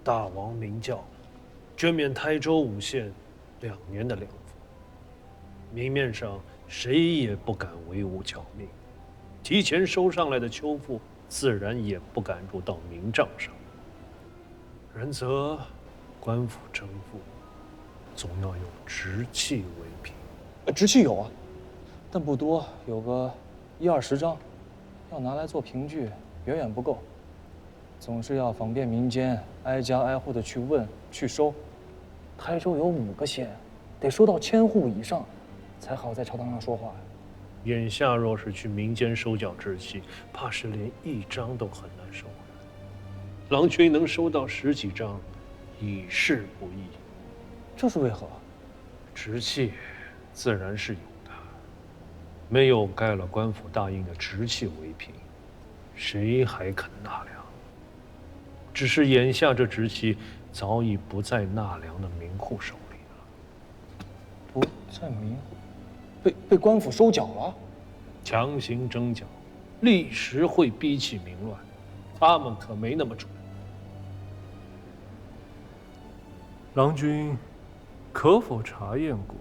大王明教，捐免台州五县2年的粮赋。明面上誰也不敢违武剿命，提前收上来的秋赋自然也不敢入到明账上。然则官府征赋，总要用直契为凭。直契有啊，但不多，有个10-20张，要拿来做凭据，远远不够。总是要访遍民间，挨家挨户的去問去收。台州有5個縣，得收到1000戶以上，才好在朝堂上說話。眼下若是去民間收繳直契，怕是連1張都很難收。郎君能收到10幾張，已是不易。這是為何？直契自然是有的，沒有蓋了官府大印的直契為憑，誰還肯納糧？只是眼下這直契早已不在納糧的民戶手裡了。不在民戶，被官府收繳了？強行徵繳，立時會逼起民亂，他們可沒那麼蠢。郎君可否查驗過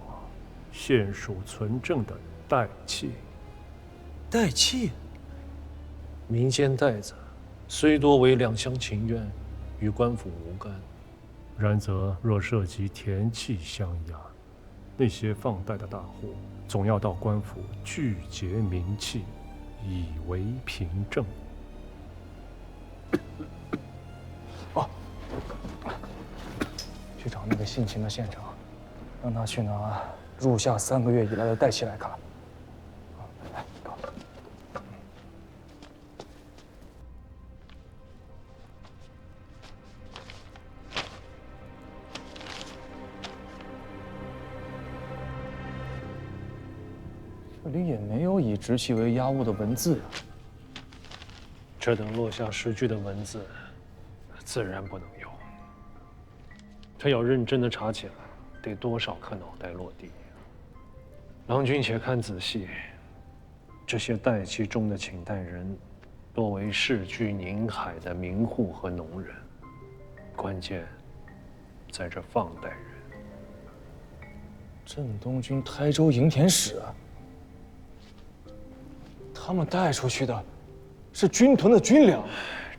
縣屬存證的代契？代契？民間代子雖多為兩廂情願，與官府無干。然則若涉及田契相押，那些放代的大戶總要到官府具結明契，以為憑證。去找那個姓秦的縣長，讓他去拿入夏3個月以來的代契來看。來，給我。這裡也沒有以直契為押物的文字呀。這等落下實據的文字，自然不能有。他要認真的查起來，得多少顆腦袋落地。郎君且看仔細，這些代契中的請代人，多為世居寧海的民戶和農人，關鍵在這放代人。鎮東軍台州營田使，他們帶出去的是軍屯的軍糧。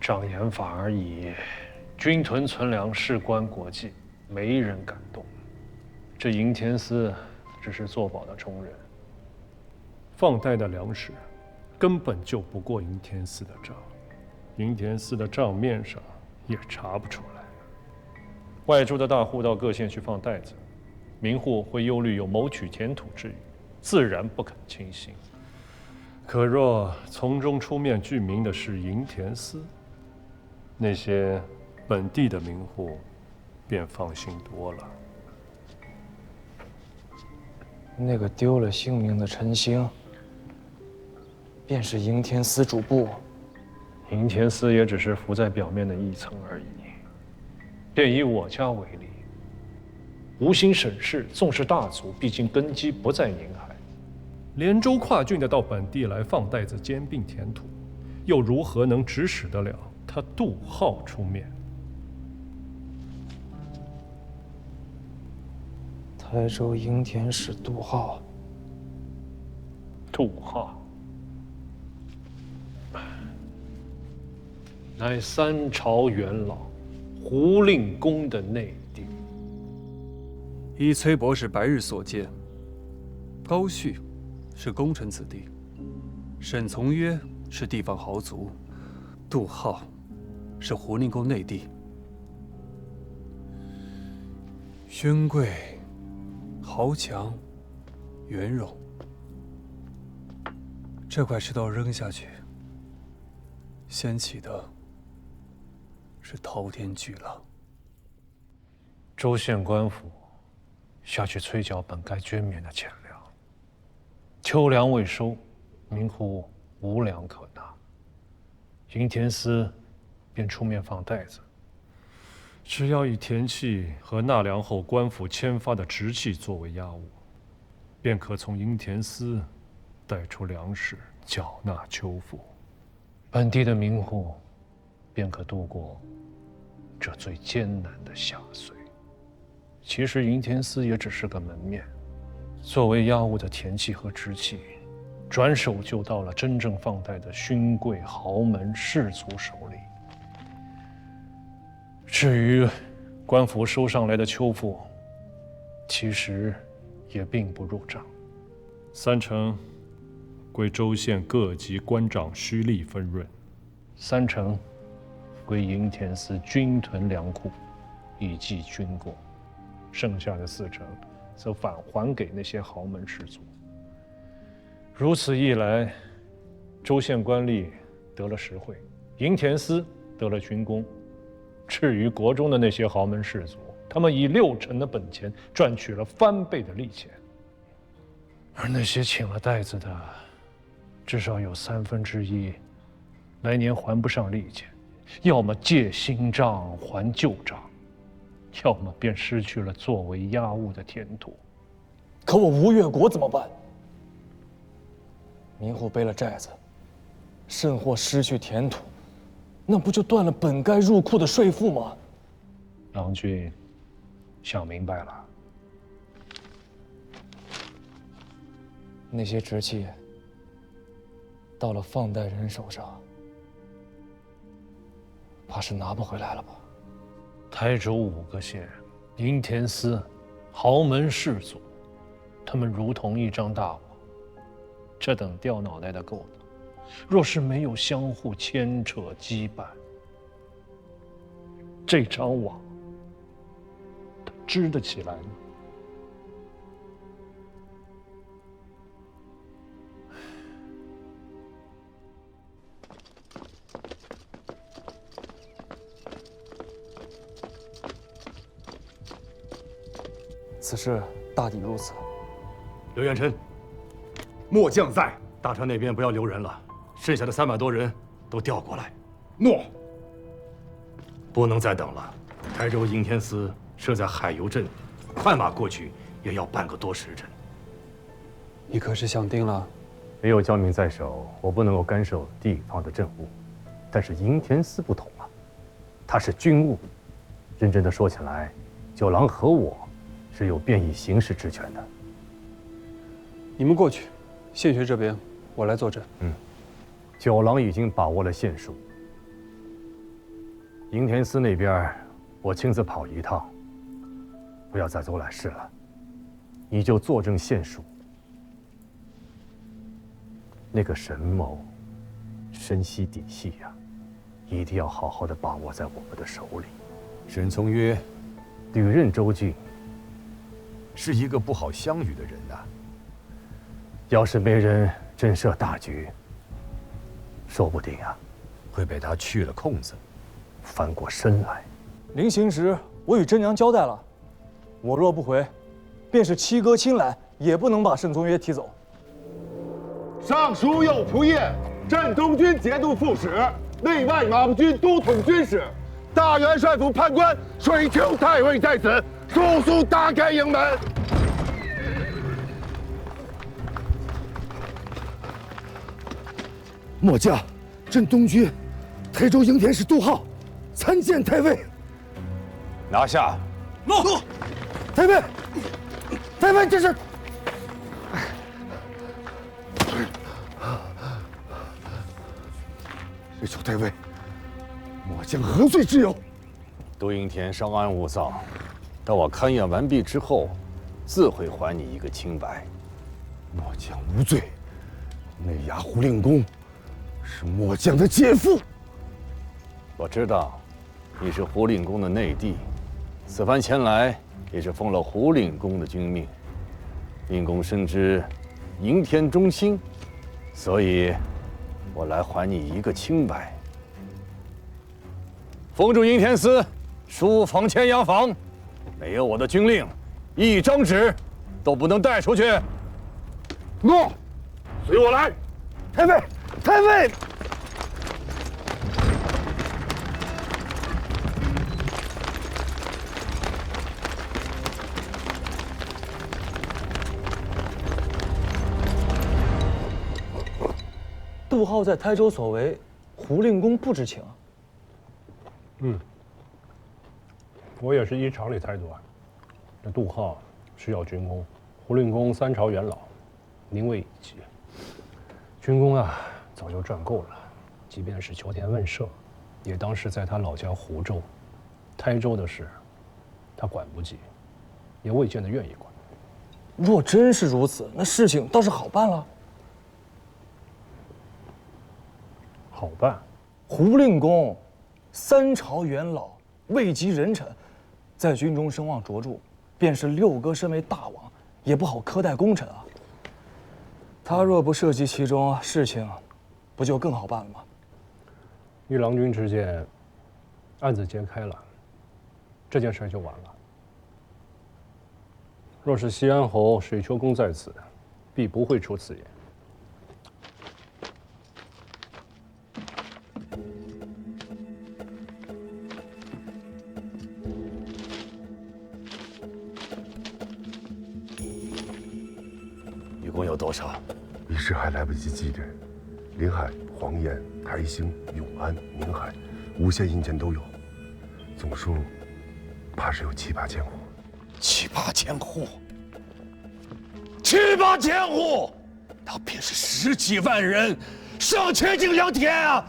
障眼法而已，軍屯存糧事關國際，沒人敢動。這營田司只是作保的充人，放代的糧食根本就不過營田司的賬，營田司的賬面上也查不出來。外駐的大戶到各縣去放袋子，民戶會憂慮有謀取田土之虞，自然不肯輕信。可若從中出面具名的是營田司，那些本地的民戶便放心多了。那個丟了性命的陳興，便是營田司主簿。營田司也只是浮在表面的一層而已。便以我家為例，無心省事，縱是大族，畢竟根基不在寧海。連州跨郡的到本地來放袋子兼併田土，又如何能指使得了他杜浩出面？台州營田使杜浩。杜浩乃3朝元老胡令公的內弟。依崔博士白日所見，高旭是功臣子弟，沈從約是地方豪族，杜浩是胡令公內弟。宣貴、豪強、袁榮，這塊石頭扔下去，掀起的是滔天巨浪。州縣官府下去催繳本該捐免的錢糧，秋糧未收，民戶無糧可納。營田司便出面放袋子，只要以田契和納糧後官府簽發的直契作為押物，便可從營田司帶出糧食繳納秋賦，本地的民戶便可度過這最艱難的下髓。其實银田司也只是個門面，作為押务的田契和直系，轉手就到了真正放贷的勳貴豪門士族手裡。至於官府收上來的秋賦，其實也並不入賬。3成歸州縣各級官長胥吏分潤，3成歸银田司軍屯糧庫，以濟軍過，剩下的4成則返還給那些豪門士族。如此一来，州縣官吏得了實惠，银田司得了军功。至於國中的那些豪門士族，他們以6成的本錢賺取了翻倍的利錢，而那些請了贷子的，至少有1/3來年還不上利錢，要麼借新賬還舊賬，要麼便失去了作為押務的田土。可我吳越國怎麼辦？民户背了债子，甚或失去田土，那不就断了本该入庫的稅赋嗎？郎君想明白了。那些直系到了放贷人手上，怕是拿不回来了吧？台州5个县，银田司，豪门士族，他们如同一张大网，这等掉腦袋的勾當，若是沒有相互牽扯羈絆，這張網它織得起來嗎？此事大抵如此。刘元琛，末将在。大川那邊不要留人了，剩下的300多人都調過來。諾。不能再等了，台州銀田司設在海油鎮，快馬過去也要半個多時辰。你可是想定了？沒有教民在手，我不能夠干涉地方的政務。但是銀田司不同啊，他是軍務。認真的說起來，九郎和我是有便衣行事之權的。你們過去，縣學這邊我來坐鎮。九郎已經把握了縣屬，銀田司那邊我親自跑一趟，不要再走懶事了，你就坐鎮縣屬。那個沈某深悉底細呀，一定要好好的把握在我們的手裡。沈從約履任州郡，是一個不好相與的人吶。要是沒人震懾大局，說不定啊，會被他去了空子，翻過身來。臨行時，我與真娘交代了，我若不回，便是七哥親來，也不能把沈從約提走。尚書右僕射，鎮東軍節度副使，內外馬步軍都統軍使，大元帥府判官水丘太尉在此，速速打開營門。末將，鎮東軍台州營田使杜浩，參見太尉。拿下！諾。太尉，太尉，這是。水丘太尉，末將何罪之有？都營田稍安勿躁，待我勘驗完畢之後，自會還你一個清白。末將無罪，內衙胡令公是末將的姐夫。我知道，你是胡令公的內弟，此番前來也是奉了胡令公的君命。令公深知營田忠心，所以我來還你一個清白。封住營田司，書房牽押房，沒有我的軍令，一張紙都不能帶出去。諾，隨我來。太尉，太尉。杜浩在台州所為，胡令公不知情。我也是依常理裁斷。這杜浩需要軍功，胡令公3朝元老，名位已極，軍功啊早就賺夠了。即便是求田問舍，也當是在他老家湖州、台州的事，他管不及，也未见得願意管。若真是如此，那事情倒是好辦了。好办。胡令公3朝元老，位极人臣，在军中声望卓著，便是6哥身為大王，也不好苛待功臣啊。他若不涉及其中，事情不就更好辦了嗎？依郎君之見，案子揭開了，这件事就完了。若是西安侯水丘公在此，必不會出此言。一共有多少？一时还来不及计认，临海、黄岩、台兴、永安、宁海，无县印鉴都有，总数怕是有7、8千户。7、8千户，7、8千户，那便是10幾萬人，上千斤良田啊！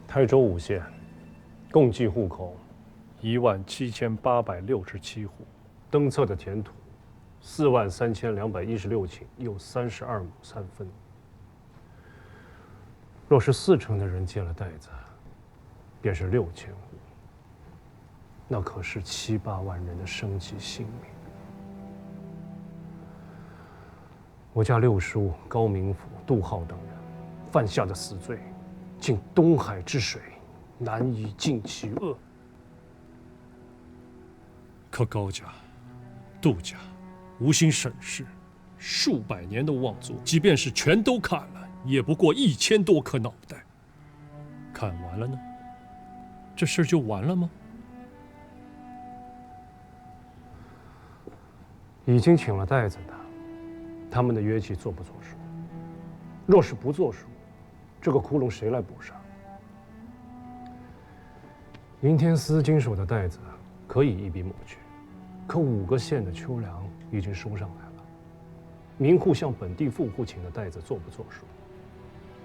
台州5縣，共計戶口17867戶，登冊的田土43216頃，又32畝3分。若是40%的人借了袋子，便是6000戶，那可是7、8萬人的生計性命。我家六叔高明府、杜浩等人犯下的死罪，竟東海之水難以盡其惡。可高家、杜家無心審視，數百年的望族，即便是全都砍了，也不過1000多顆腦袋。砍完了呢？這事就完了嗎？已經請了袋子的，他們的約期作不作數？若是不作數，這個窟窿誰來補上？營田司經手的袋子可以一筆抹去，可5個縣的秋糧已經收上來了。民戶向本地富戶請的袋子作不作數？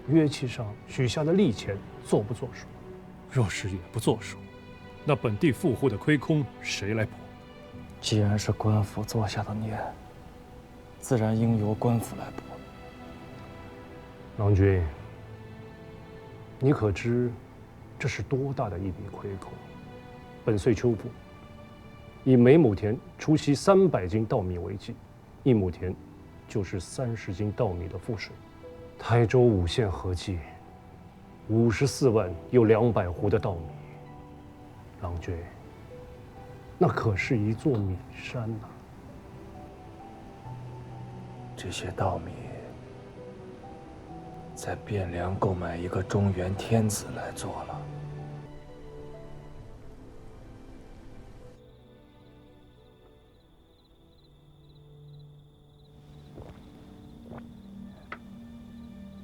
約期上許下的利錢作不作數？若是也不作數，那本地富戶的虧空誰來補？既然是官府做下的孽，自然應由官府來補。郎君，你可知這是多大的一筆虧空？本歲秋賦，以每畝田除息300斤稻米為計，1畝田就是30斤稻米的賦稅。台州5縣合計54萬又200斛的稻米，郎君，那可是一座米山吶！這些稻米，在汴梁購買一個中原天子來做了。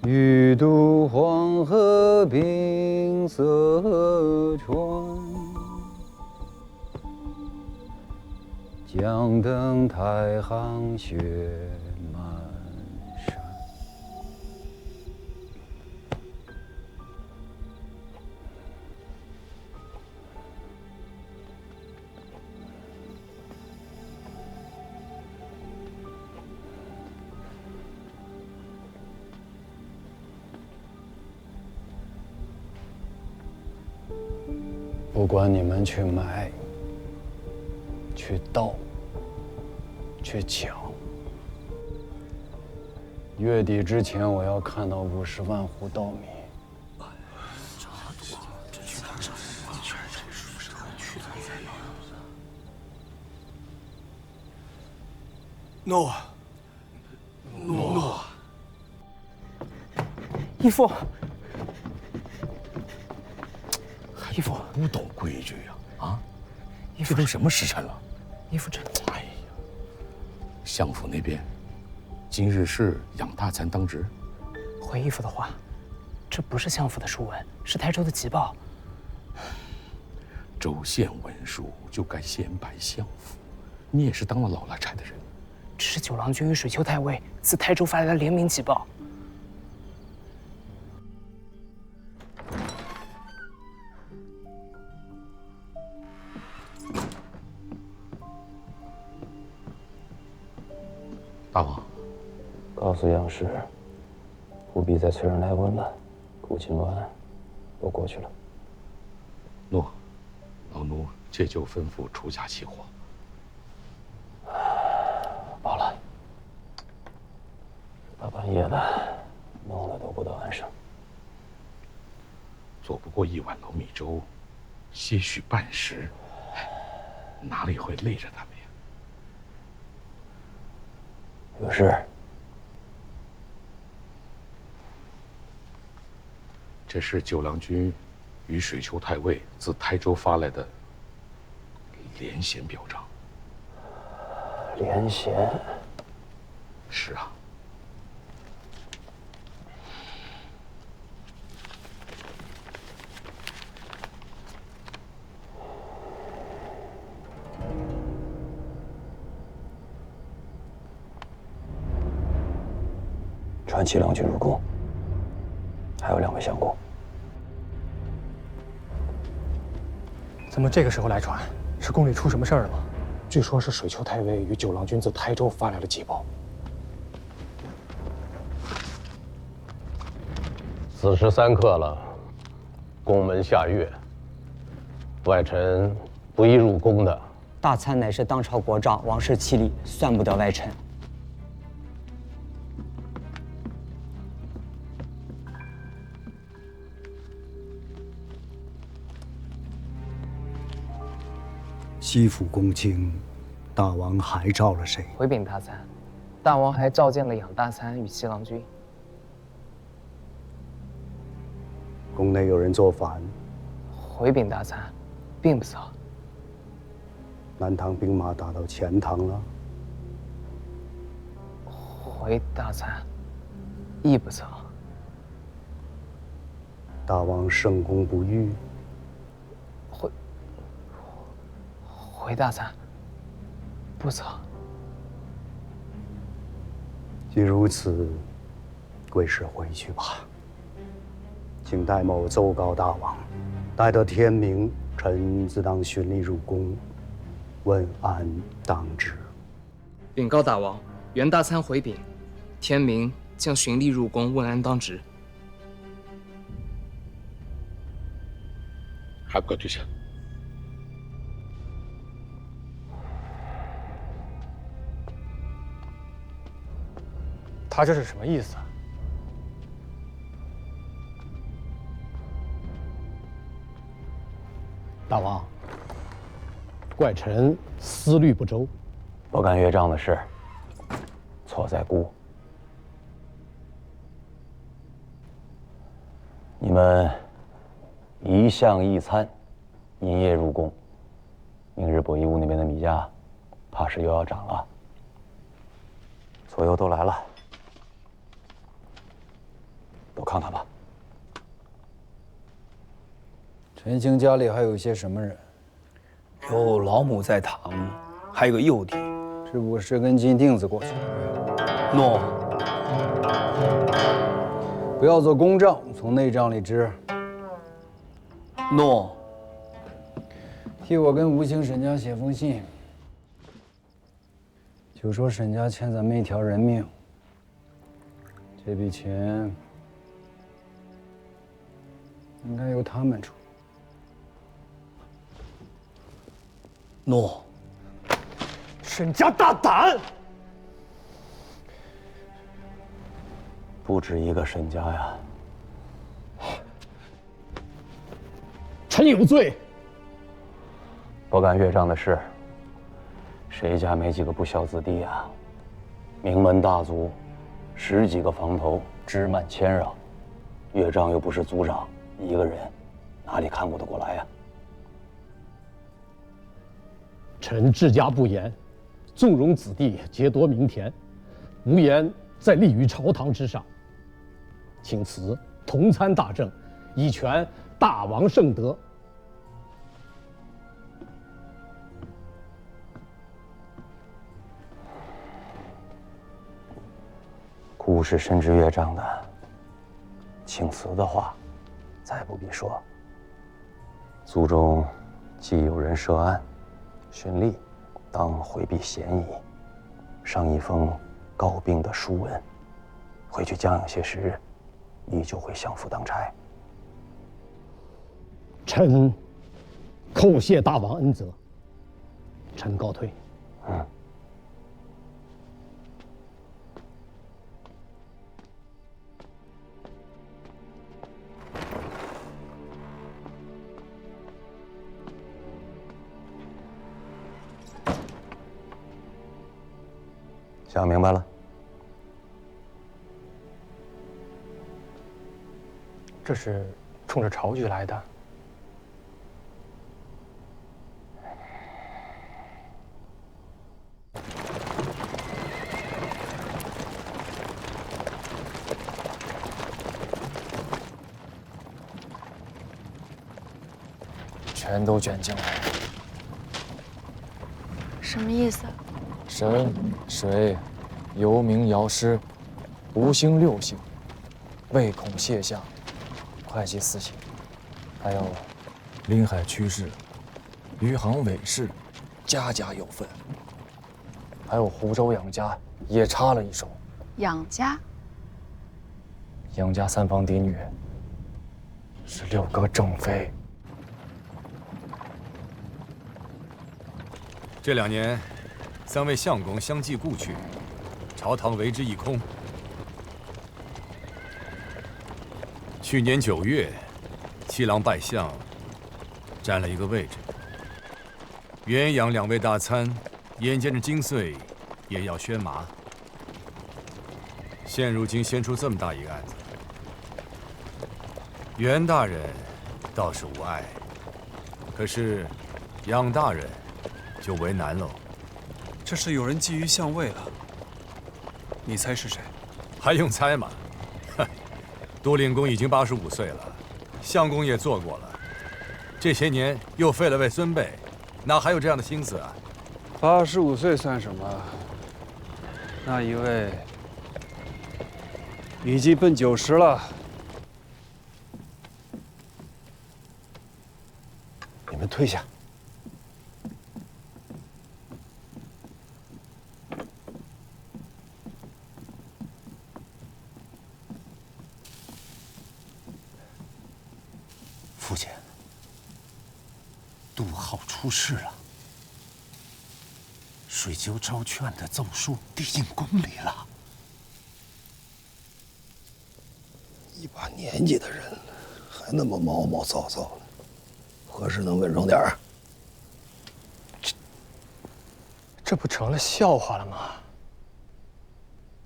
欲渡黃河冰塞川，將登太行雪滿山。不管你們去買、去盜、去搶，月底之前我要看到50萬斛稻米。諾。義父。義父，不懂規矩呀！啊，這都什麼時辰了？義父，這……哎呀，相府那邊，今日是養大才當值，回义父的话，這不是相府的書文，是台州的急報。州縣文書就該顯擺相府，你也是當了老來差的人。這是九郎君與水丘太尉自台州發來的聯名急報。大王，告訴杨氏，不必再催人来问了，顾今晚都过去了。诺，老奴这就吩咐出家起火。罢了，大半夜的，弄得都不得安生。做不过一碗糯米粥，些许半食，哪里会累着他们呀？有事。这是九郎君与水丘太尉自台州发来的联衔表彰。联衔？是啊。传齐郎君入宫，还有2位相公。怎么这个时候来传？是宫里出什么事儿了吗？据说是水丘太尉与九郎君自台州发来了急报。此时3刻了，宫门下月，外臣不宜入宫的。大参乃是当朝国丈，王室妻礼，算不得外臣。西府公卿，大王还召了谁？回禀大参，大王还召見了養大參與七郎君。宮內有人作反？回禀大參，並不曾。南唐兵馬打到錢塘了？回大參，亦不曾。大王聖功不遇？回大參，不曾。既如此，贵使回去吧。请代某奏告大王，待得天明，臣自当循例入宮，問安當之。稟告大王，袁大參回稟，天明將循例入宮，問安當值。还不快退下！他这是什麼意思啊？大王，怪臣思慮不周。不干岳丈的事，錯在孤。你們一向一餐，陰夜入宮，明日博弈屋那邊的米價，怕是又要漲了。左右都來了。都看看吧。陳卿家裡還有些什麼人？有老母在堂，還有個幼弟。是不是跟金靛子過去了？諾。不要做公賬，從內賬裡支。諾。替我跟吳清沈家寫封信，就說沈家欠咱們一條人命。這筆錢應該由他們出。諾。沈家大膽！不止一個沈家呀！臣有罪。不干岳丈的事，誰家沒幾個不肖子弟呀？名門大族，10幾個房頭，枝蔓牽擾，岳丈又不是族長，一個人哪裡看顧得過來呀？臣治家不嚴，縱容子弟劫奪民田，無言再立於朝堂之上。请辞，同參大政，以全大王聖德。故事深知乐章的请辞的话，再不必说。族中既有人涉案，循例当回避嫌疑，上一封告病的书文，回去将养些时日，你就会相府当差。臣叩谢大王恩泽，臣告退。想明白了？这是冲着朝局来的。全都卷进来。什么意思？神、水、游民、瑶师，无星6姓，唯恐谢相，会稽4姓，还有临海区士、余杭韦氏，家家有份。还有湖州杨家也插了一手。杨家？杨家3房嫡女是6个正妃。这2年，3位相公相继故去，朝堂为之一空。去年9月，七郎拜相，占了一个位置。元阳2位大参，眼见着金穗也要宣麻。现如今掀出这麼大一個案子，袁大人倒是無礙，可是楊大人就為難嘍。這是有人覬覦相位了，你猜是誰？還用猜嗎？哼，都令公已經85歲了，相公也做過了，這些年又廢了位孫輩，哪還有這樣的心思啊？85歲算什麼？那一位已經奔90了。你們退下。父亲，杜浩出事了，水丘昭劝的奏书递进宫裡了。一把年紀的人，還那麼毛毛躁躁的，何時能穩重點兒？這不成了笑話了嗎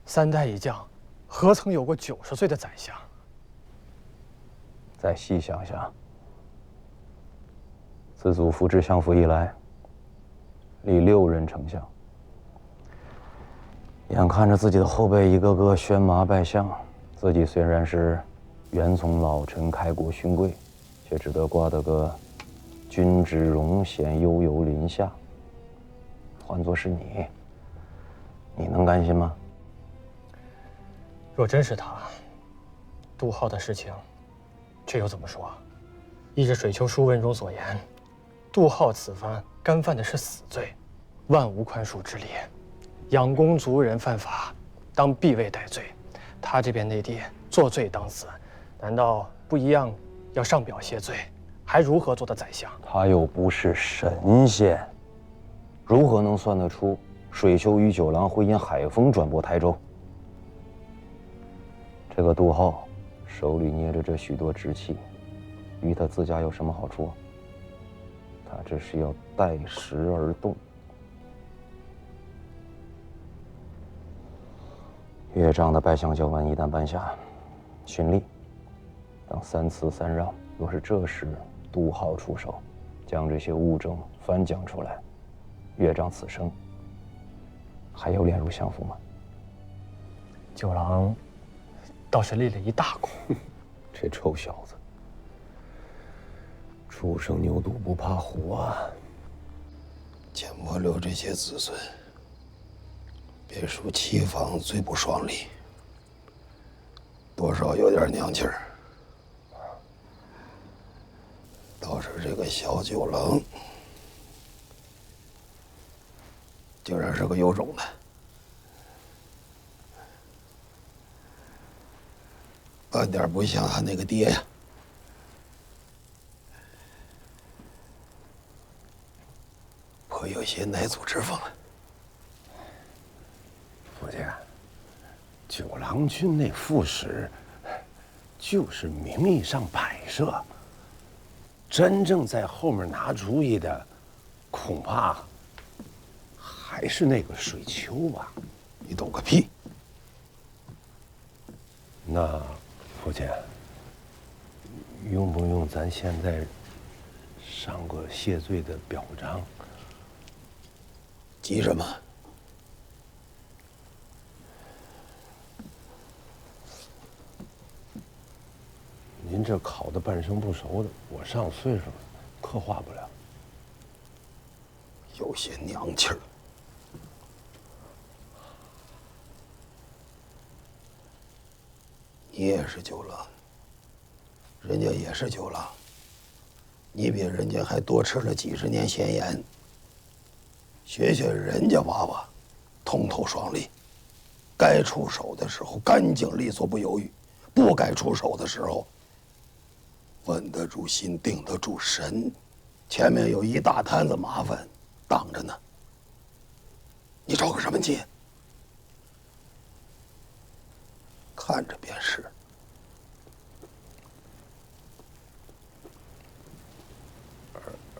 ？3代一將，何曾有過90歲的宰相？再細想想，自祖父至相府以來，歷6任丞相，眼看着自己的後輩一個個宣麻拜相，自己雖然是原從老臣開國勳貴，卻只得掛得個君職榮顯悠游臨下。換作是你，你能甘心嗎？若真是他，杜浩的事情，這又怎麼說？依着水丘書文中所言，杜浩此番干犯的是死罪，萬無寬恕之理。養公族人犯法，當必為戴罪。他這邊內地作罪當死，難道不一樣要上表謝罪？還如何做的宰相？他又不是神仙，如何能算得出水丘與九郎會因海風轉播台州？這個杜浩手裡捏着這許多職器，於他自家有什麼好處？他這是要待時而動。樂章的拜相詔文一旦頒下，循例當3辭3讓。若是這時杜浩出手，將這些物證翻講出來，樂章此生還有臉入相府嗎？九郎倒是立了一大功。这臭小子，初生牛犊不怕虎啊！钱伯六这些子孙，别说齐方最不爽利，多少有点娘气儿。倒是这个小九郎，竟然是个有种的。半点不像他那个爹呀！颇有些乃祖之风啊。父亲，九郎君那副使，就是名义上摆设，真正在后面拿主意的，恐怕还是那个水丘吧？你懂个屁！那。父亲，用不用咱现在上个谢罪的表彰？急什么？您这考的半生不熟的，我上岁数了，刻画不了。有些娘气儿。你也是九郎，人家也是九郎，你比人家还多吃了几十年闲盐。学学人家娃娃，通透爽利，该出手的时候干净利索不犹豫，不该出手的时候，稳得住心，定得住神。前面有一大摊子麻烦挡着呢，你着个什么急？看着便是。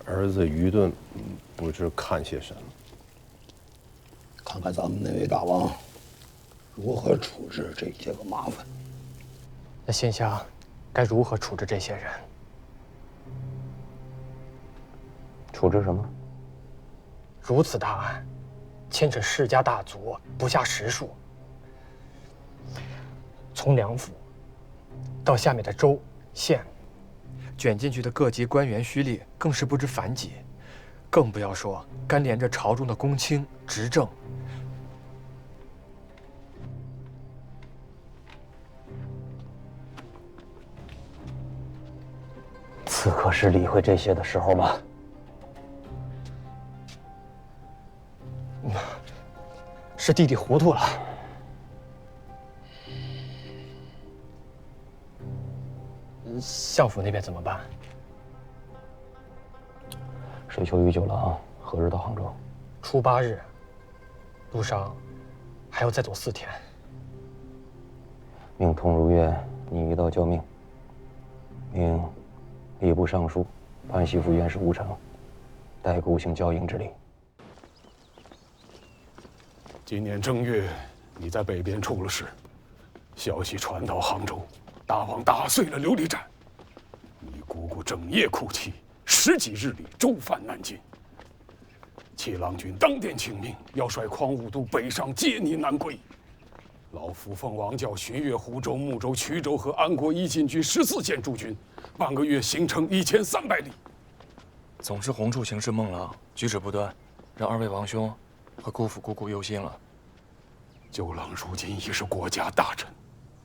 儿子愚钝，不知看些什么。看看咱们那位大王如何处置这些个麻烦。那现下该如何处置这些人？处置什么？如此大案，牵扯世家大族，不下10数。从梁府到下面的州、县，卷进去的各级官员胥吏更是不知凡几，更不要说干连着朝中的公卿、执政。此刻是理会这些的时候吗？是弟弟糊涂了。相府那边怎么办？水丘与九郎何日到杭州？初8日，路上还要再走4天。命通如约，你一道教命。命吏部尚书、潘西府院士吴成代孤行交营之礼。今年正月，你在北边出了事，消息传到杭州，大王打碎了琉璃盏，你姑姑整夜哭泣，10几日里舟返南京。七郎君当殿请命，要率匡武都北上接你南归。老夫奉王教巡阅湖州、睦州、衢州和安国一禁军14件驻军，半个月行程1300里。总是洪处行事孟郎，举止不端，让2位王兄和姑父姑姑忧心了。九郎如今已是国家大臣，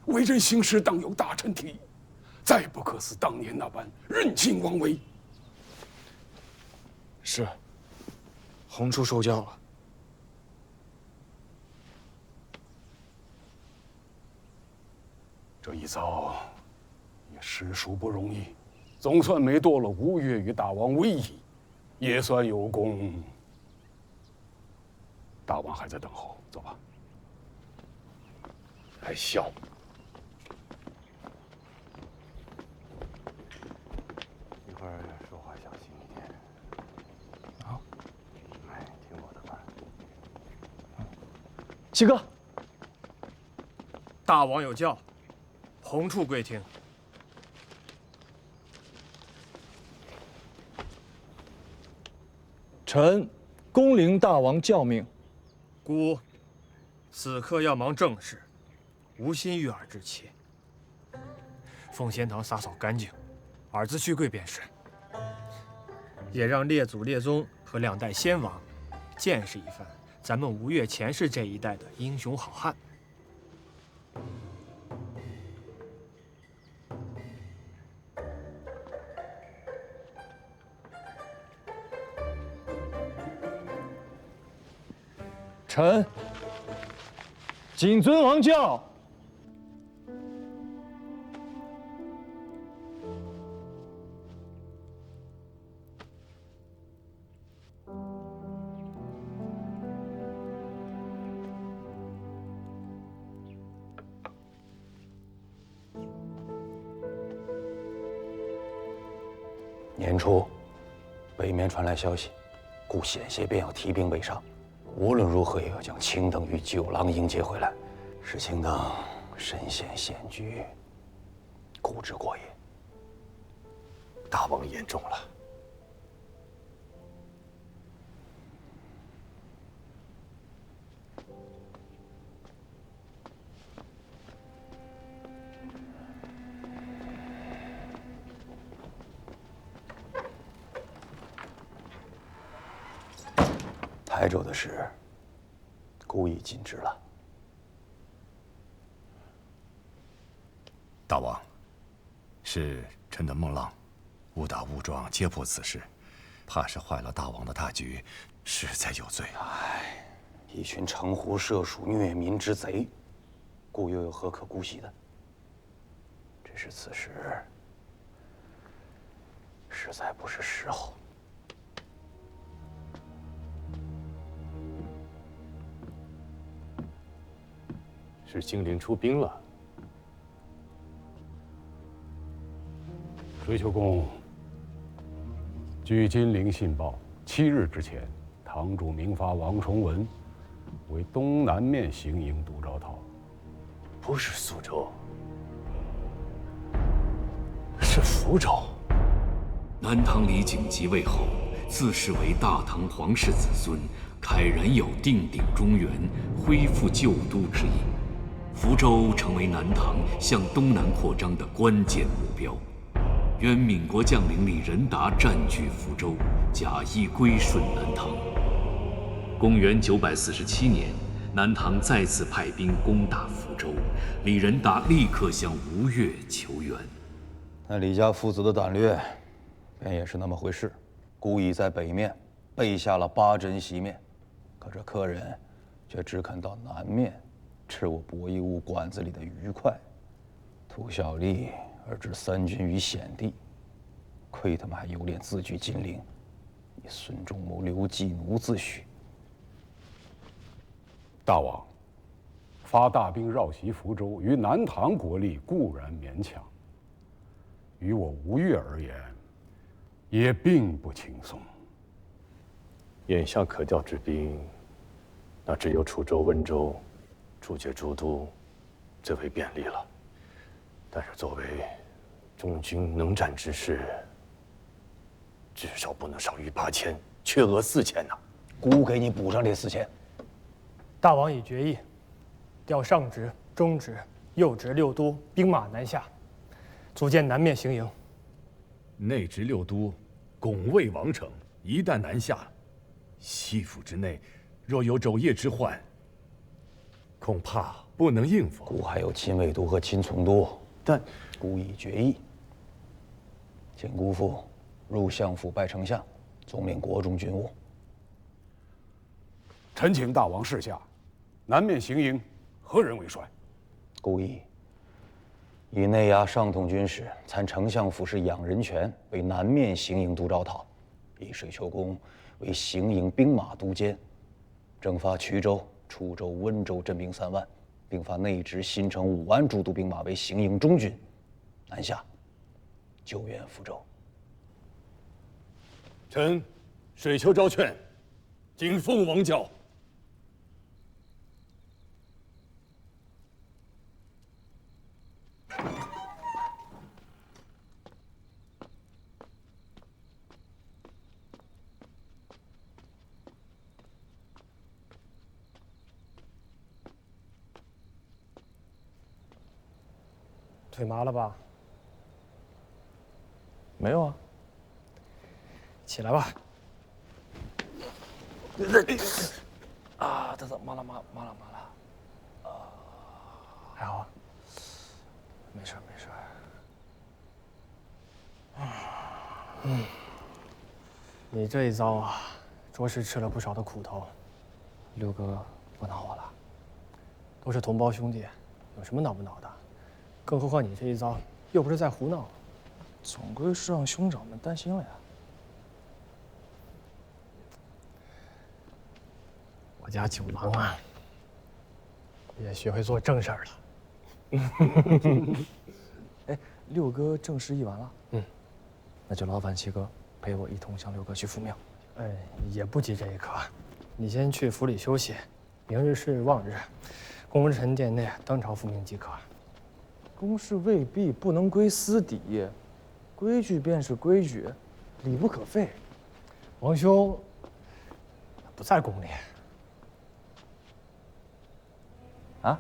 为人行事当有大臣体，再不可似当年那般任性妄为。是，洪处受教了。这一遭也实属不容易，总算没堕了吴越与大王威仪，也算有功。大王还在等候，走吧。还笑。一会儿说话小心一点。好。哎，听我的吧。七哥，大王有教，洪处贵听。臣恭领大王教命。姑，此刻要忙政事，无心悦耳之气。奉仙堂打掃乾淨，儿子续贵便是。也让列祖列宗和2代先王见识一番咱们吴越前世这一代的英雄好汉。臣谨遵王教。年初，北面传来消息，故险些便要提兵北上，无論如何也要將卿等與九郎迎接回來，使卿等身陷險局，固執過也。大王言重了。台州的事，故意禁止了。大王，是臣的孟浪，誤打誤撞揭破此事，怕是壞了大王的大局，實在有罪。唉，一群城狐社鼠虐民之賊，故又有何可姑息的？只是此時，實在不是時候。是精灵出兵了。水丘公，据金陵信报，7日之前，堂主明发王崇文为东南面行营督招讨。不是苏州，是福州。南唐李璟即位後，自視為大唐皇室子孫，慨然有定鼎中原、恢復舊都之意。福州成為南唐向東南擴張的關鍵目標。原閩國將領李仁達佔據福州，假意歸順南唐。公元947年，南唐再次派兵攻打福州，李仁達立刻向吳越求援。那李家父子的膽略，便也是那麼回事，故意在北面備下了8陣席面，可這客人卻只肯到南面吃我博弈屋館子裡的愉快，圖小利而置三軍於險地，虧他們還有臉自居金陵，以孫仲謀劉季奴自詡。大王，發大兵繞襲福州，於南唐國力固然勉強，於我吳越而言，也並不輕鬆。眼下可調之兵，那只有楚州、溫州、處決諸都，最為便利了。但是作為中軍能戰之士，至少不能少於8000，缺額4000吶。姑給你補上這4000。大王已決議，調上直、中直、右直6都兵馬南下，組建南面行營。內直6都拱衛王城，一旦南下，西府之內若有肘腋之患，恐怕不能應付。姑還有親衛都和親從都，但姑已決議，請姑父入相府拜丞相，總領國中軍務。臣請大王示下，南面行營何人為帥？姑意以內衙上統軍使參丞相府事養人權為南面行營督招討，以水丘公為行營兵馬都監，征發衢州、楚州、溫州鎮兵3萬，並發內直、新城、武安諸都兵馬為行營中軍，南下救援福州。臣水丘招勸，謹奉王教。腿麻了吧？没有啊。起来吧。啊，麻了。还好啊。没事。你这一遭啊，着实吃了不少的苦头。六哥不恼我了，都是同胞兄弟，有什么恼不恼的？更何况你这一遭又不是在胡闹，总归是让兄长们担心了呀。我家九郎啊，也学会做正事儿了。哎，六哥正事议完了，那就劳烦七哥陪我一同向六哥去赴庙。哎，也不急这一刻，你先去府里休息，明日是望日，功臣殿内当朝复命即可。公事未必不能归私底，规矩便是规矩，理不可废。王兄不在宫里。啊？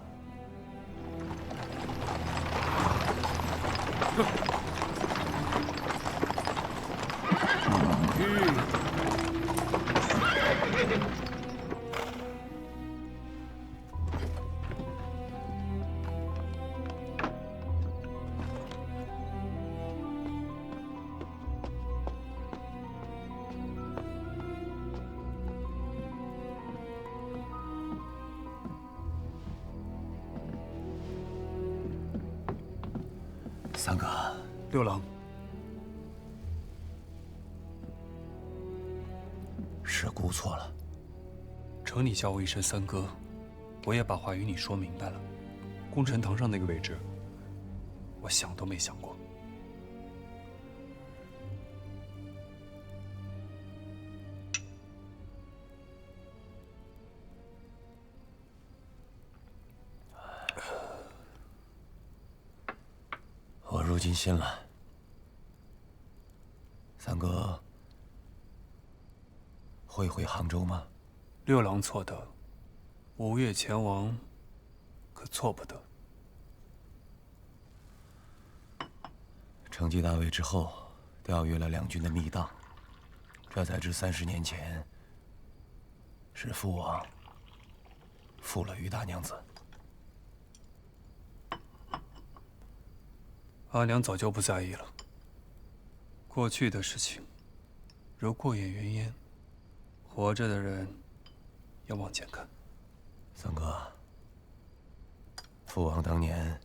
三哥，六郎，是姑错了。承你叫我一声三哥，我也把话与你说明白了。功臣堂上那个位置，我想都没想过。我如今信了。三哥会回杭州吗？六郎错得5月前往，可错不得。承继大位之后，调阅了两军的密档，这才知30年前是父王负了于大娘子。阿娘早就不在意了。过去的事情，如过眼云烟。活着的人要往前看。三哥，父王当年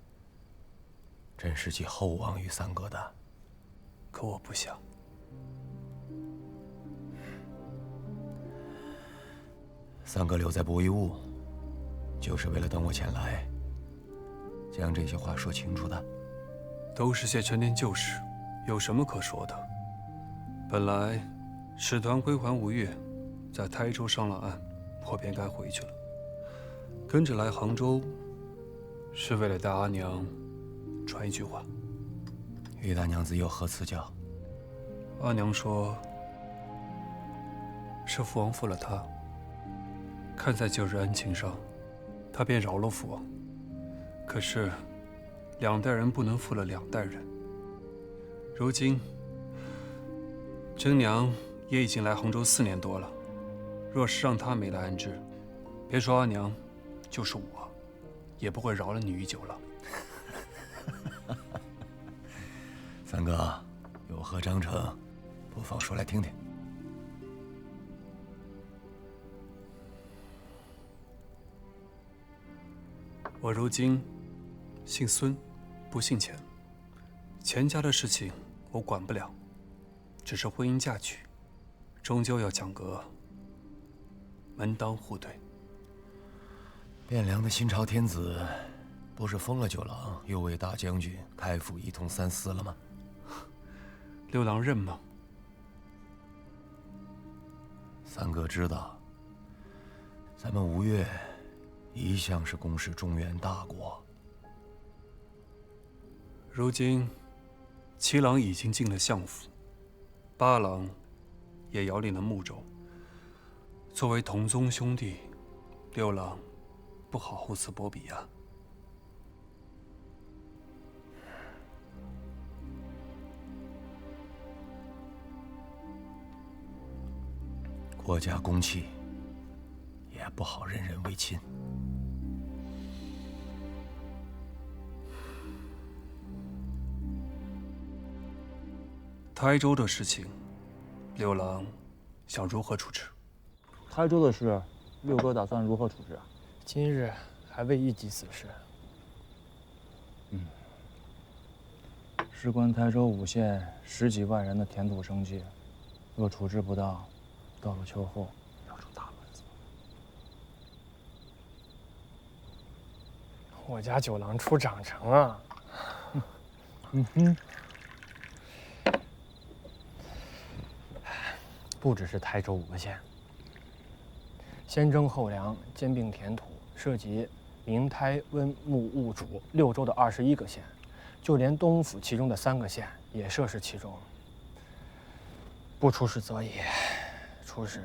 真是寄厚望于三哥的，可我不想。三哥留在博弈坞，就是为了等我前来，将这些话说清楚的。都是些陈年旧事，有什么可说的？本来使团归还吴越，在台州上了岸，我便该回去了。跟着来杭州，是为了带阿娘传一句话。于大娘子有何赐教？阿娘说，是父王负了她，看在旧日恩情上，她便饶了父王。可是2代人不能负了2代人。如今真娘也已经来杭州4年多了，若是让她没来安置，别说阿娘，就是我，也不会饶了你于九郎。三哥，有何章程，不妨说来听听。我如今姓孙，不姓钱。钱家的事情我管不了，只是婚姻嫁娶，终究要讲个门当户对。汴梁的新朝天子，不是封了九郎，又为大将军开府一统3司了吗？六郎认吗？三哥知道，咱们吴越一向是公示中原大国。如今7郎已经进了相府，8郎也遥领了睦州。作为同宗兄弟，6郎不好厚此薄彼啊。國家公器，也不好任人唯亲。台州的事情，六郎想如何处置？台州的事，六哥打算如何处置啊？今日还未一及此事。事关台州5县10幾萬人的田土生計，若處置不當，到了秋後要出大亂子。我家九郎出长城啊！不只是台州5个县，先征后粮，兼并田土，涉及明、台、温、木、兀、楚6州的21个县，就連東府其中的3個縣也涉事其中。不出事則已，出事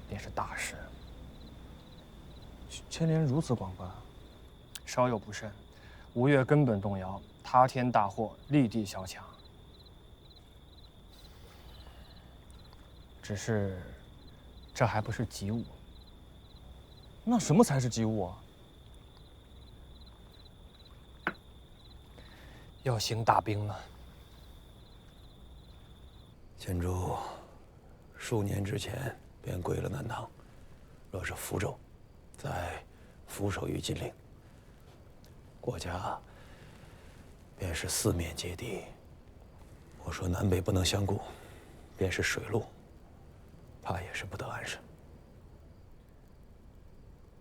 便是大事。牽連如此廣泛，稍有不慎，吳越根本動搖，塌天大禍，立地小強。只是，這還不是急務。那什麼才是急務啊？要行大兵了。建州數年之前便歸了南唐，若是福州，再俯首於金陵，國家便是四面皆敵。我說南北不能相顧，便是水路，怕也是不得安生。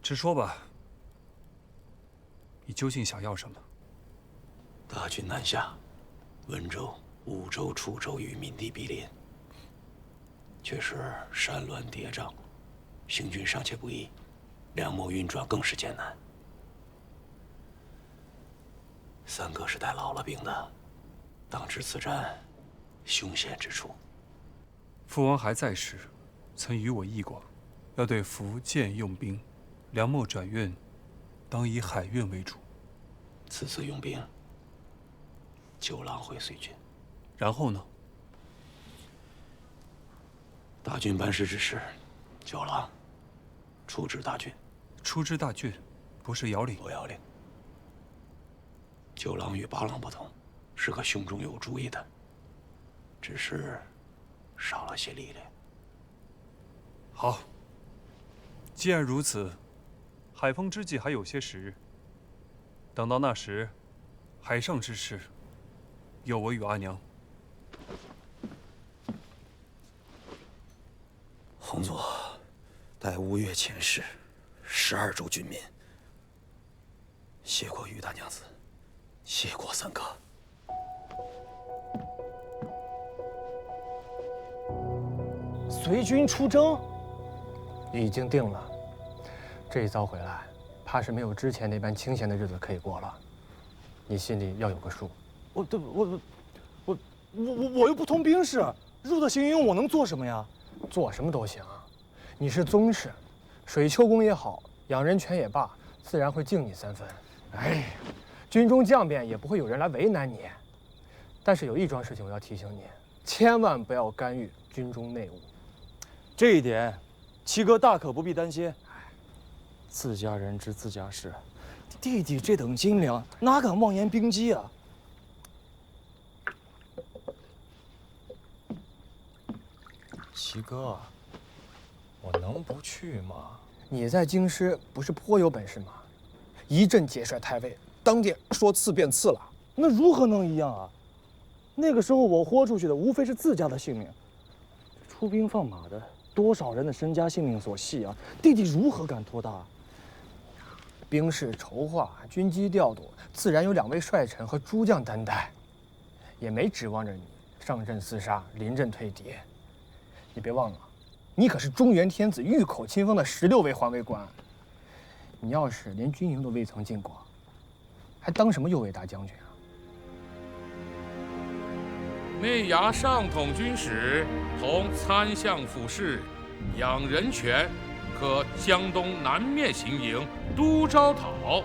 直說吧，你究竟想要什麼？大軍南下，溫州、武州、楚州與閩地毗鄰，卻是山巒疊嶂，行軍尚且不易，糧秣運轉更是艱難。三哥是帶老了兵的，當知此戰凶險之處。父王還在時，曾與我議過，要對福建用兵，糧秣轉運，當以海運為主。此次用兵，九郎會隨軍。然後呢？大軍班師之時，九郎出知大軍。出知大軍，不是遙領。不遙領。九郎與八郎不同，是個胸中有主意的，只是少了些力量。好，既然如此，海豐之際還有些時日。等到那時，海上之事，由我與阿娘。洪佐，待吳越遣使12州軍民，謝過於大娘子，謝過三哥。隨軍出征，已經定了。這一遭回來，怕是沒有之前那般清閒的日子可以過了。你心裡要有個數。我又不通兵事，入得行營我能做什麼呀？做什麼都行。你是宗室，水秋宮也好，養人泉也罷，自然會敬你3分。哎，軍中將變也不會有人來為難你。但是有一樁事情我要提醒你，千萬不要干預軍中內務。這一點，七哥大可不必擔心。自家人知自家事，弟弟這等斤兩，哪敢妄言兵機啊？七哥，我能不去嗎？你在京師不是頗有本事嗎？一陣解帥太尉，當殿說賜便賜了。那如何能一樣啊？那個時候我豁出去的無非是自家的性命，出兵放馬的多少人的身家性命所繫啊！弟弟如何敢托大？兵事籌劃、軍機調度，自然有2位帥臣和諸將擔待，也沒指望着你上陣廝殺、臨陣退敵。你別忘了，你可是中原天子御口親封的16位環衛官。你要是連軍營都未曾進過，還當什麼右衛大將軍啊？內衙上統軍使同參相府事養人權，可江東南面行營都招討。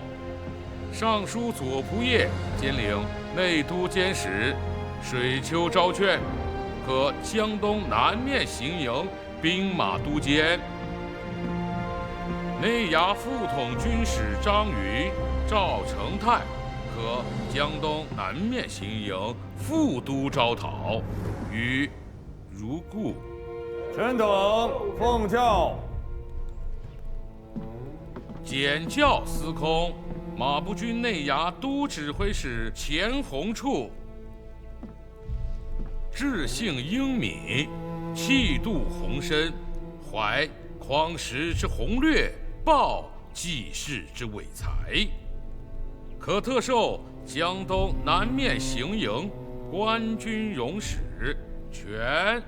尚書左僕射兼領內都監使水秋昭勸，可江東南面行營兵馬都監。内衙副统军使张云、赵成泰可江东南面行营副都招讨，与如故。臣等奉教。检校司空、马步军内衙都指挥使钱弘处，志性英敏，气度宏深，怀匡时之宏略，报济世之伟才，可特授江東南面行营官军容使，权、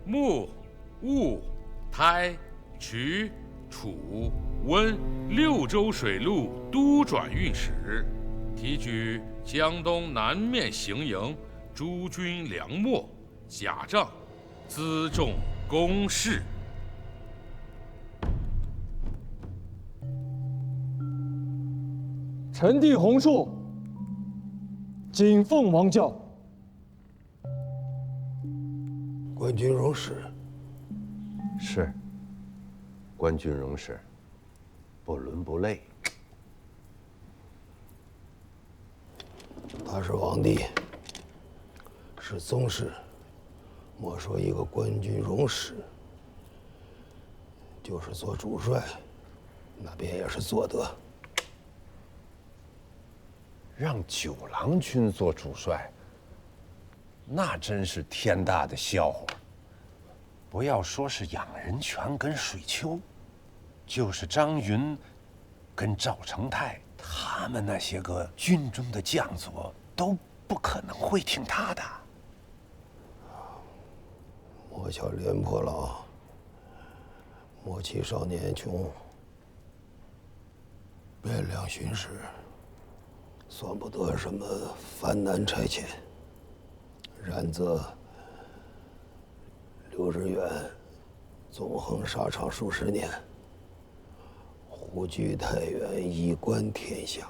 穆、务、台、衢、楚、温6州水陆都转运使，提举江東南面行营诸军粮秣、甲仗、辎重公事。臣弟弘处，谨奉王教。官军容使。是。官军容使，不伦不类。他是皇帝，是宗室，莫说一个官军容使，就是做主帅，那便也是做得。让九郎君做主帅，那真是天大的笑话。不要说是养人泉跟水丘，就是张云跟赵成泰，他们那些个军中的将佐都不可能会听他的。莫巧廉颇老，莫欺少年穷。汴梁巡使，算不得什么藩难差遣，然则刘知远纵横沙场数十年，虎踞太原，一观天下，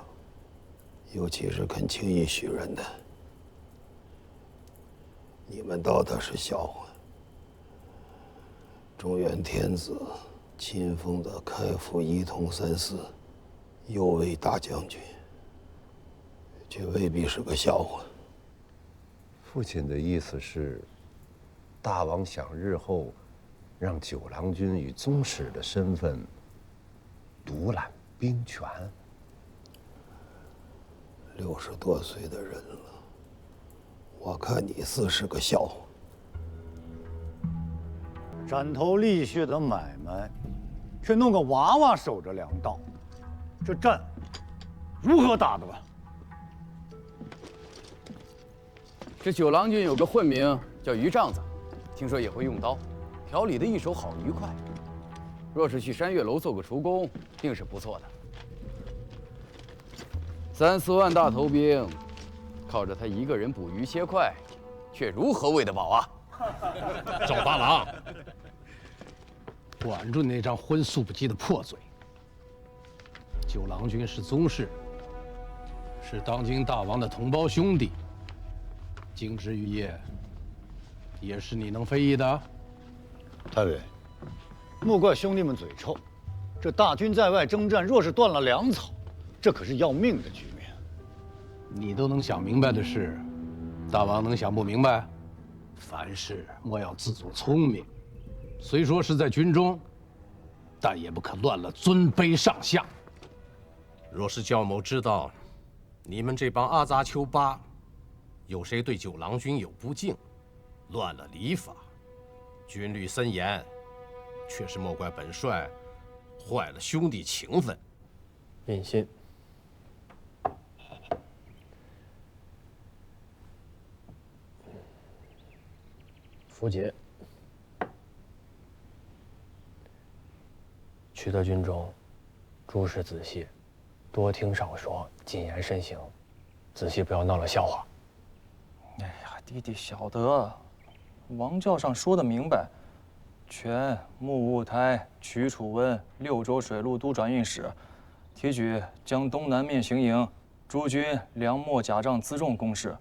尤其是肯轻易许人的，你们道他是笑话。中原天子亲封的开府仪同3司，右卫大将軍，却未必是個笑話。父親的意思是，大王想日後讓九郎君以宗室的身份獨攬兵權。60多歲的人了，我看你似是個笑話。斬頭立血的買賣，卻弄個娃娃守着糧道，這戰如何打得完？這九郎君有個混名叫於帳子，聽說也會用刀，調理的一手好愉快。若是去山月樓做個廚工，定是不錯的。3、4萬大頭兵，靠着他一個人捕魚切塊，卻如何餵得飽啊？趙八郎，管住那張荤素不忌的破嘴！九郎君是宗室，是當今大王的同胞兄弟，經之於業，也是你能非議的。太尉，莫怪兄弟們嘴臭，這大軍在外征戰，若是斷了糧草，這可是要命的局面。你都能想明白的事，大王能想不明白？凡事莫要自作聰明，雖說是在軍中，但也不可亂了尊卑上下。若是教某知道，你們這幫阿雜丘巴，有誰對九郎君有不敬，亂了禮法，軍律森嚴，卻是莫怪本帥壞了兄弟情分。印信。符节。取得軍中，諸事仔細，多聽少說，謹言慎行，仔細不要鬧了笑話。哎呀，弟弟曉得，王教上說的明白，權、穆、務、台、衢、楚、溫6州水陸都轉運使，提舉江東南面行營諸軍糧秣甲仗辎重公事。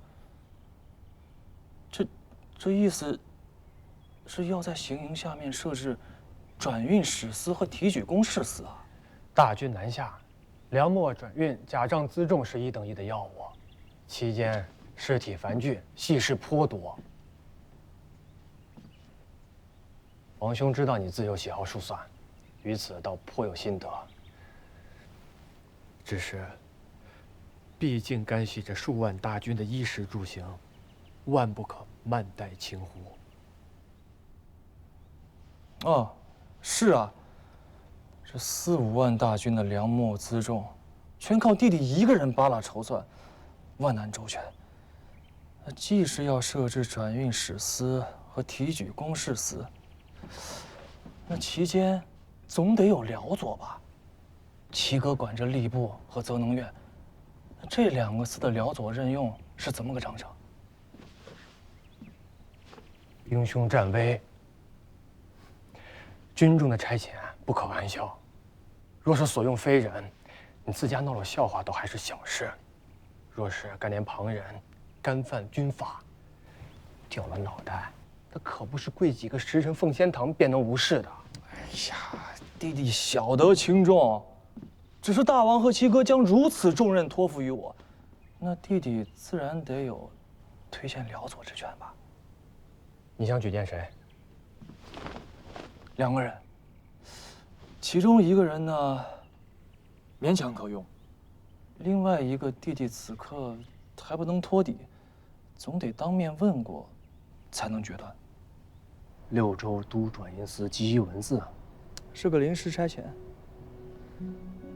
這意思是要在行營下面設置轉運使司和提舉公事司啊！大軍南下，粮秣轉運、甲仗輜重是一等一的要務，期間屍體繁聚，細事頗多。王兄知道你自有喜好数算，于此倒颇有心得。只是，毕竟干系着数萬大軍的衣食住行，萬不可慢待輕忽。哦，是啊，這4、5萬大軍的糧秣輜重，全靠弟弟一個人扒拉籌算，萬難周全。既是要設置轉運使司和提舉公事司，那其間總得有遼佐吧？齊哥管着吏部和則能院，這2個司的遼佐任用是怎麼個章程？兵凶戰危，軍中的差遣不可玩笑。若是所用非人，你自家鬧了笑話倒還是小事；若是干連旁人，干犯軍法，掉了腦袋，那可不是跪幾個時辰奉先堂便能无事的。哎呀，弟弟曉得轻重，只是大王和齊哥將如此重任托付於我，那弟弟自然得有推薦遼佐之權吧？你想舉薦誰？2個人，其中1個人呢，勉強可用；另外1個弟弟此刻還不能托底，總得當面問過，才能決斷。6州都轉運司姬文字，是個臨時差遣。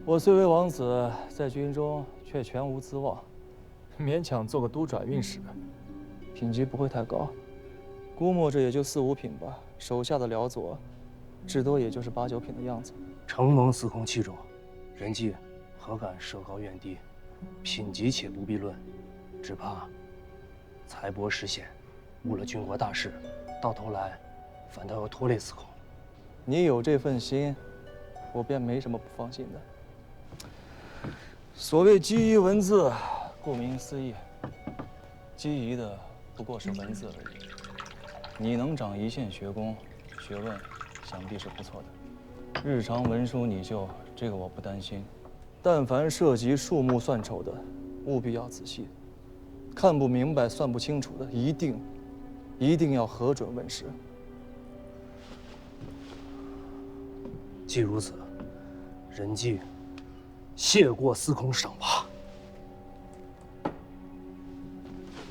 我雖為王子，在軍中卻全無資望，勉強做個都轉運使，品級不會太高，估摸着也就4、5品吧。手下的遼佐，至多也就是8、9品的樣子。承蒙司空器重，人際何敢设高怨低？品级且不必論，只怕才薄识險，誤了軍國大事，到頭來反倒要拖累司空。你有這份心，我便沒什麼不放心的。所謂機宜文字，顧名思義，機宜的不過是文字而已。你能長一線學功，學問想必是不錯的。日常文書擬就，這個我不擔心。但凡涉及數目算籌的，務必要仔細。看不明白、算不清楚的，一定要核准問時。既如此，人際謝過司空賞罰。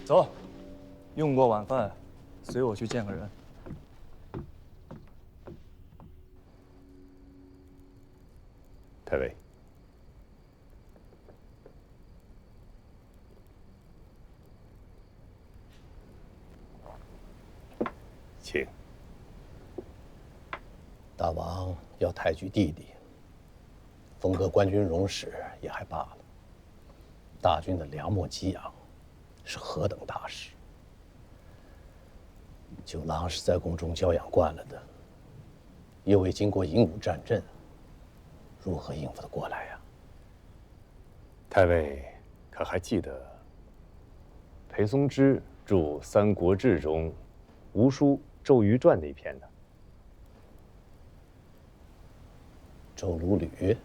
走，用過晚飯，隨我去見個人。太尉，请。大王要抬舉弟弟，封個官軍榮使也還罷了。大軍的糧秣給養，是何等大事！九郎是在宮中教養慣了的，又未經過營武戰陣，如何應付得過來呀？太尉可還記得裴松之著《三國志》中吴書《周瑜傳》那一篇呢？周魯呂。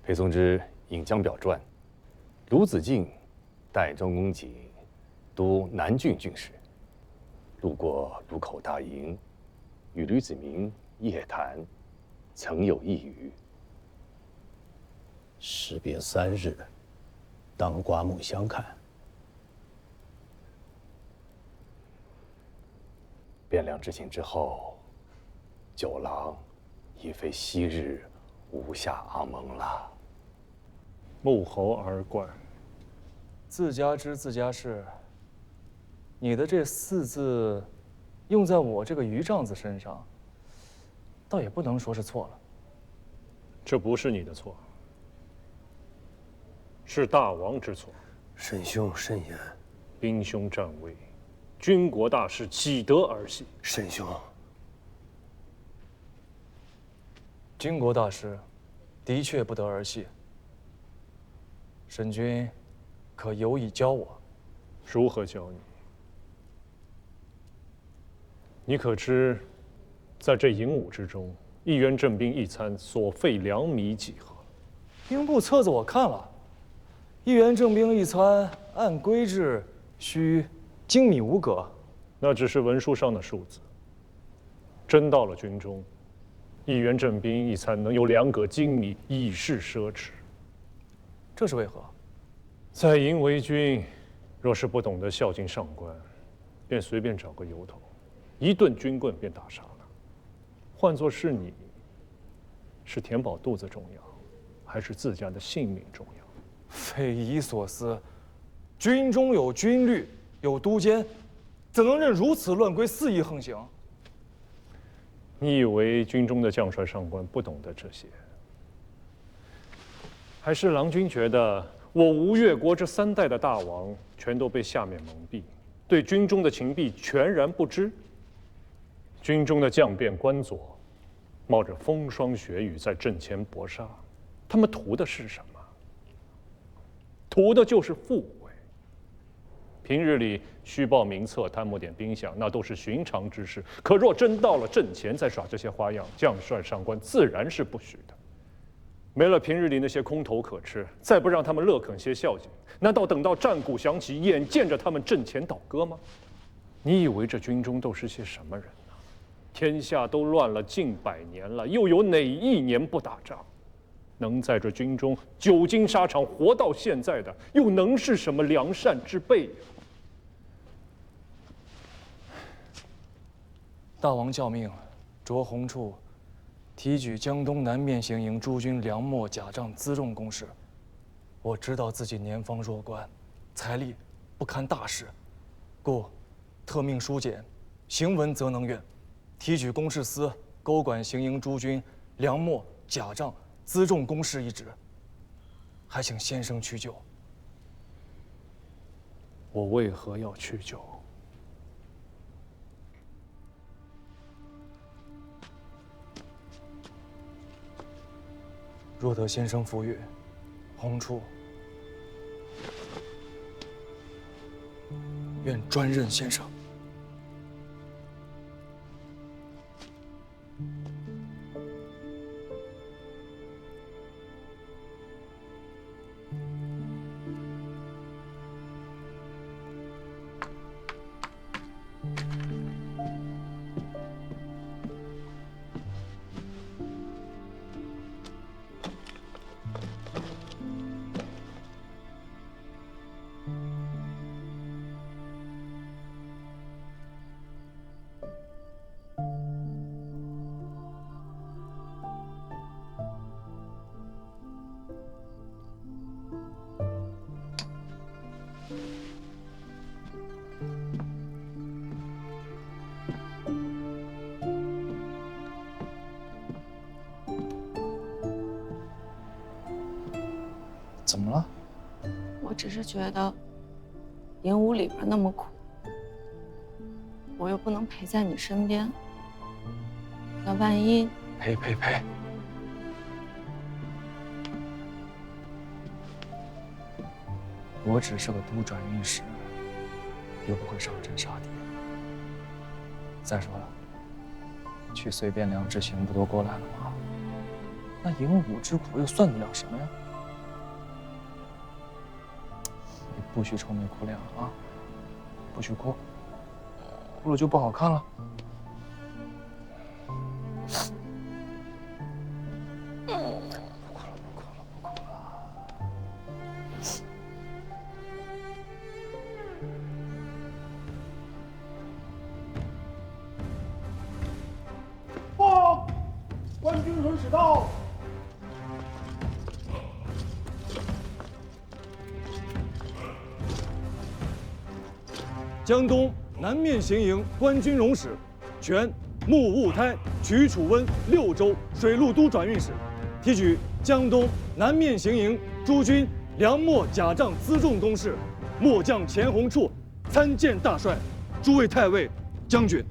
裴松之引江表傳，鲁子敬代庄公瑾督南郡郡事，路過鲁口大營，與呂子明夜談，曾有一語：時別3日，當刮目相看。汴梁之行之後，九郎已非昔日无下阿蒙了。穆侯而怪。自家知自家事。你的這4字，用在我這個余丈子身上，倒也不能說是錯了。這不是你的錯，是大王之錯。沈兄慎言。兵凶戰危，軍國大事豈得兒戲？沈兄，軍國大事，的確不得兒戲。沈君，可有以教我？如何教你？你可知，在這營伍之中，一员正兵一餐，所費粮米幾何？兵部册子我看了，一员正兵一餐按規制需精米5葛。那只是文書上的数字。真到了軍中，一员正兵一餐能有2葛精米，已是奢侈。這是為何？在營為軍，若是不懂得孝敬上官，便隨便找個由頭，一頓軍棍便打殺了。換作是你，是填飽肚子重要，還是自家的性命重要？匪夷所思，軍中有軍律，有督监，怎能任如此亂規肆意橫行？你以為軍中的將帥上官不懂得這些？還是郎君覺得我吳越國這3代的大王全都被下面蒙蔽，對軍中的情弊全然不知？軍中的將變官佐，冒着風霜雪雨在陣前搏殺，他們圖的是什麼？圖的就是富貴。平日裡虛報名冊、贪慕點兵饷，那都是尋常之事。可若真到了陣前再耍這些花樣，将帥上官自然是不許的。沒了平日裡那些空頭可吃，再不讓他們樂肯些孝敬，難道等到戰鼓響起，眼見着他們陣前倒戈嗎？你以為這軍中都是些什麼人呢？天下都亂了近100年了，又有哪一年不打仗？能在這軍中久經沙場活到現在的，又能是什麼良善之輩呀？大王教命，着洪处提舉江東南面行营诸軍粮秣甲仗輜重公事。我知道自己年方弱冠，財力不堪大事，故特命書簡，行文則能院，提舉公事司勾管行營諸軍糧秣甲仗輜重公事一職，還請先生去就。我為何要去就？若得先生赴粤，洪处愿专任先生。怎么了？我只是觉得营伍里边那么苦，我又不能陪在你身边，那万一……陪！我只是个都转运使，又不会上阵杀敌。再说了，去随便良之行不都过来了吗？那营伍之苦又算得了什么呀？你不许愁眉苦脸啊！不许哭，哭了就不好看了。报，官军轮使到。江东南面行营官军容使，全木务台曲楚温6州水陆都转运使，提举江东南面行营诸軍糧秣甲仗輜重公事，末將錢弘處參見大帥，諸位太尉、將軍。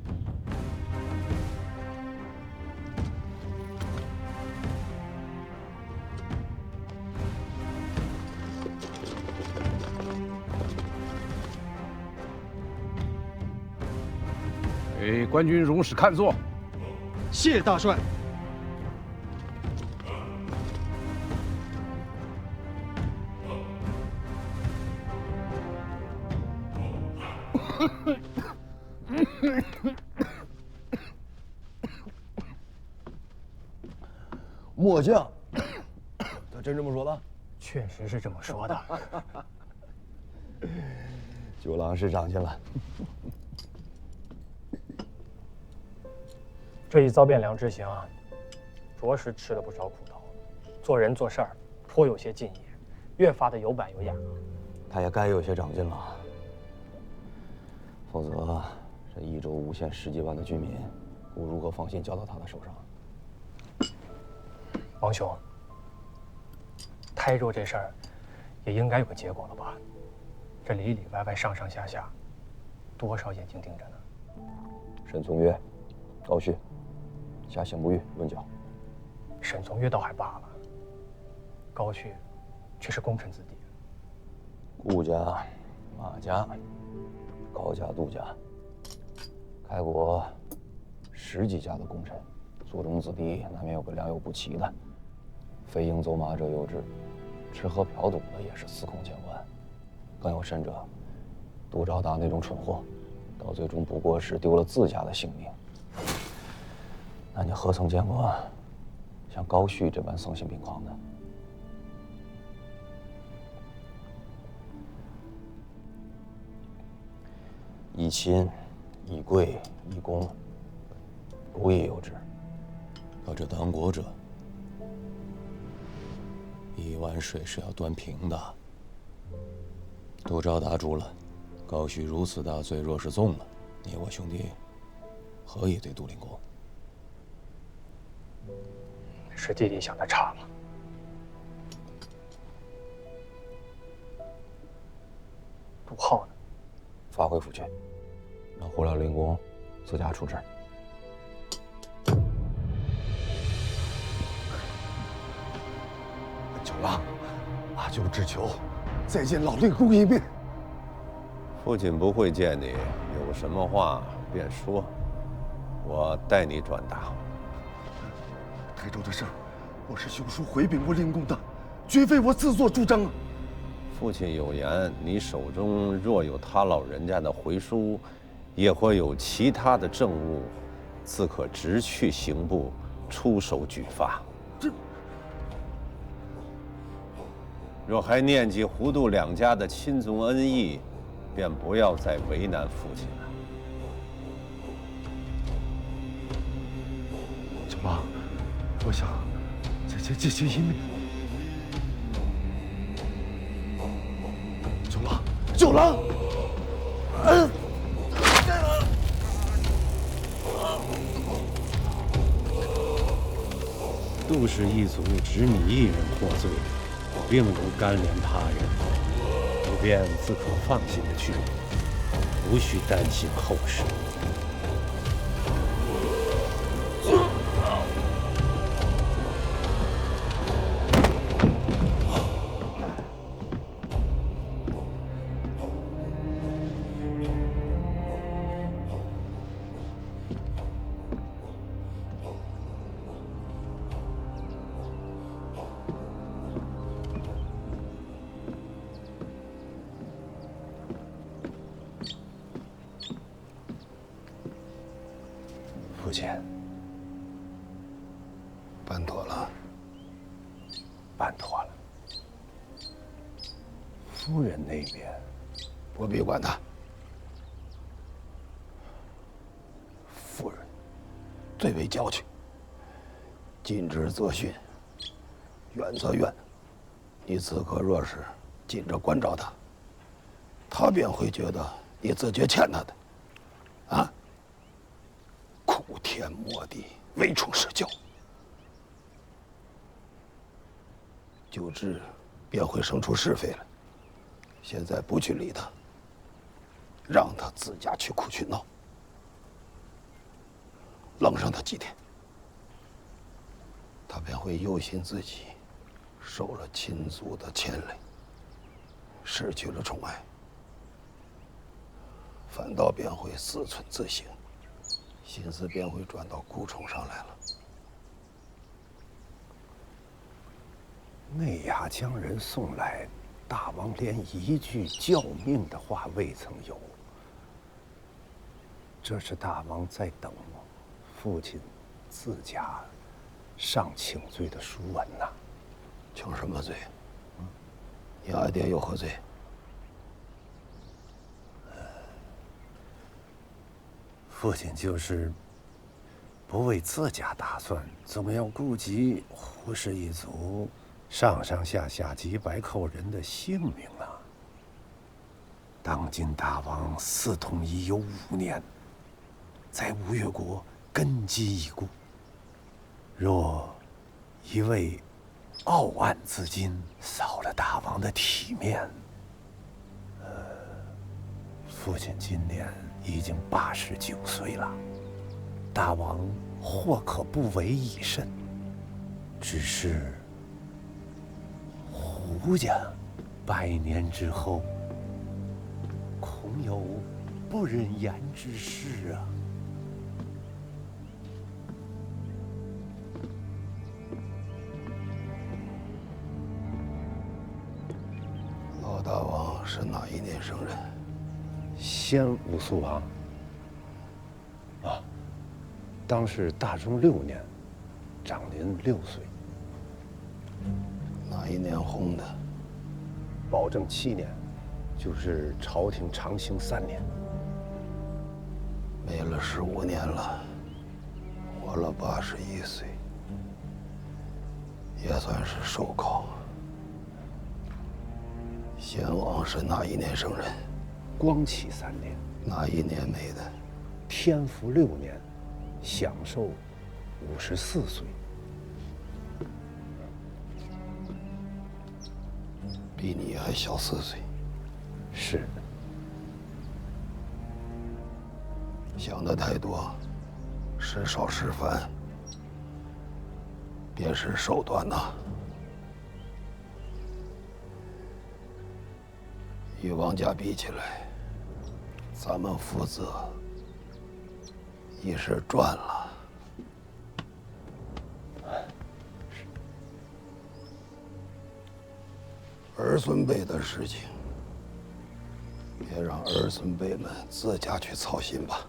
给官军容使看座。謝大帥。末将，他真这么说的？确实是这么说的。九郎是长进了。这一遭汴梁之行，着实吃了不少苦头，做人做事儿颇有些敬业，越发的有板有眼了。他也该有些长进了，否则这益州无限10几万的居民，我如何放心交到他的手上？王兄，台州这事儿也应该有个结果了吧？这里里外外上上下下，多少眼睛盯着呢？沈从约、高旭下刑部狱论剿。沈从约倒还罢了，高旭却是功臣子弟。顾家、马家、高家、杜家，开国10几家的功臣，族中子弟难免有个良莠不齐的。飞鹰走马者有之，吃喝嫖赌的也是司空见惯。更有甚者，杜兆达那种蠢货，到最终不过是丢了自家的性命。那你何曾见过像高旭这般丧心病狂的？以亲、以贵、以公，不亦有之。可这当国者，一碗水是要端平的。杜兆达诛了，高旭如此大罪，若是纵了，你我兄弟何以对杜灵公？是弟弟想的差了。杜浩呢？发回府去，让胡辽灵公自家处置。九郎，阿舅只求再见老令公一面。父亲不会见你，有什么话便说，我代你转达。台州的事儿，我是兄叔回禀过令公的，绝非我自作主张啊。父亲有言，你手中若有他老人家的回书，也或有其他的政务，自可直去刑部出手举发。这若还念及胡杜两家的亲宗恩义，便不要再为难父亲了。九郎，我想再见一面。九郎，九郎，杜氏一族只你一人获罪，并无干连他人，你便自可放心的去，无需担心后事。父亲，办妥了，办妥了。夫人那边，不必管他。夫人最为矫情，近之则训，远则怨。你此刻若是紧着关照他，他便会觉得你自觉欠他的，啊？哭天抹地，唯宠是教，久之便会生出是非来。现在不去理他，让他自家去哭去闹，冷上他几天，他便会忧心自己受了亲族的牵累，失去了宠爱，反倒便会思忖自省，心思便会轉到顧冲上來了。内衙將人送來，大王連一句教命的話未曾有。這是大王在等父親自家上请罪的书文吶。请什麼罪？你二爹有何罪？父親就是不為自家打算，總要顧及胡氏一族上上下下幾百口人的性命啊！當今大王嗣統已有5年，在吳越國根基已固，若一味傲岸自矜，扫了大王的體面。父親今年已經89歲了，大王或可不為已甚。只是胡家100年之後，恐有不忍言之事啊。老大王是哪一年生人？先武肃王。啊，当是大中6年，长您6岁。哪一年薨的？保正7年，就是朝廷长兴3年。没了15年了，活了81岁，也算是寿高。先王是哪一年生人？光启3年。哪一年没的？天福6年，享寿54岁。比你还小4岁。是。想的太多，时少时烦，便是手段呐。与王家比起来，咱们父子已是赚了。儿孙辈的事情，别让儿孙辈们自家去操心吧。